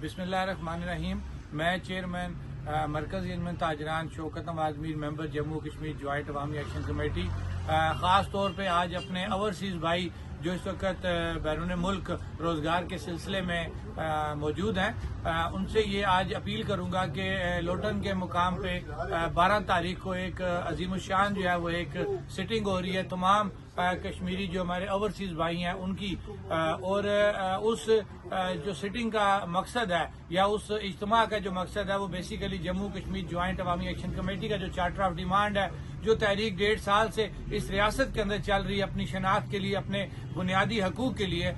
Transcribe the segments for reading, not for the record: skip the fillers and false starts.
बिस्मिल्लाहिर्रहमानिर्रहीम। मैं चेयरमैन मरकज़ी अंजुमन ताजरान शौकत नवाज़ मीर मेंबर जम्मू कश्मीर जॉइंट अवामी एक्शन कमेटी ख़ास तौर पे आज अपने ओवरसीज़ भाई जो इस वक्त बैरून मुल्क रोज़गार के सिलसिले में मौजूद हैं उनसे ये आज अपील करूंगा कि लोटन के मुकाम पे 12 तारीख को एक अजीमुशान जो है वो एक सिटिंग हो रही है तमाम कश्मीरी जो हमारे ओवरसीज़ भाई हैं उनकी और उस जो सिटिंग का मकसद है या उस इज्तिमा का जो मकसद है वो बेसिकली जम्मू कश्मीर जॉइंट अवामी एक्शन कमेटी का जो चार्टर ऑफ डिमांड है जो तहरीक 1.5 साल से इस रियासत के अंदर चल रही है अपनी शनाख्त के लिए अपने बुनियादी हकूक के लिए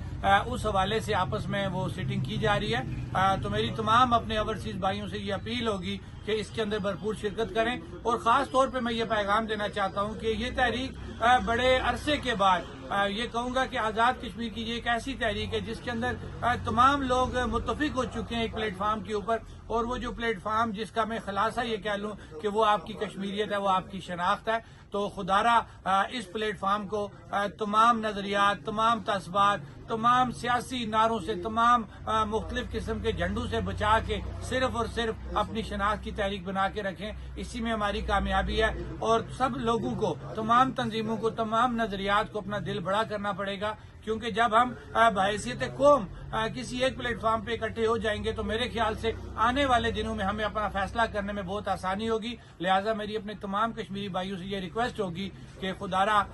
उस हवाले से आपस में वो सिटिंग की जा रही है। तो मेरी तमाम अपने ओवरसीज़ भाइयों से ये अपील होगी कि इसके अंदर भरपूर शिरकत करें और ख़ास तौर पे मैं ये पैगाम देना चाहता हूँ कि ये तहरीक बड़े अरसे के बाद ये कहूँगा कि आज़ाद कश्मीर की ये एक ऐसी तहरीक है जिसके अंदर तमाम लोग मुत्तफिक हो चुके हैं एक प्लेटफार्म के ऊपर और वो जो प्लेटफार्म जिसका मैं खुलासा ये कह लूँ कि वो आपकी कश्मीरियत है वो आपकी शनाख्त है। तो खुदारा इस प्लेटफार्म को तमाम नजरियात तमाम तस्बात तमाम सियासी नारों से तमाम मुख्तलिफ किस्म के झंडों से बचा के सिर्फ और सिर्फ अपनी शनाख्त की तहरीक बना के रखें। इसी में हमारी कामयाबी है और सब लोगों को तमाम तंजीमों को तमाम नजरियात को अपना दिल बड़ा करना पड़ेगा क्योंकि जब हम बहैसियत कौम किसी एक प्लेटफार्म पे इकट्ठे हो जाएंगे तो मेरे ख्याल से आने वाले दिनों में हमें अपना फैसला करने में बहुत आसानी होगी। लिहाजा मेरी अपने तमाम कश्मीरी भाइयों से ये रिक्वेस्ट होगी कि खुदारा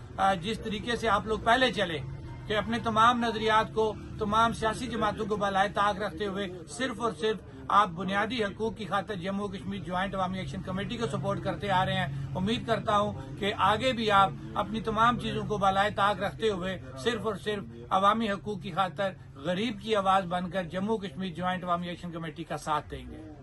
जिस तरीके से आप लोग पहले चले कि अपने तमाम नजरियात को तमाम सियासी जमातों को बलाए ताक रखते हुए सिर्फ और सिर्फ आप बुनियादी हकूक की खातिर जम्मू कश्मीर ज्वाइंट अवामी एक्शन कमेटी को सपोर्ट करते आ रहे हैं। उम्मीद करता हूं कि आगे भी आप अपनी तमाम चीजों को बलाए ताक रखते हुए सिर्फ और सिर्फ अवामी हकूक की खातिर गरीब की आवाज बनकर जम्मू कश्मीर ज्वाइंट अवामी एक्शन कमेटी का साथ देंगे।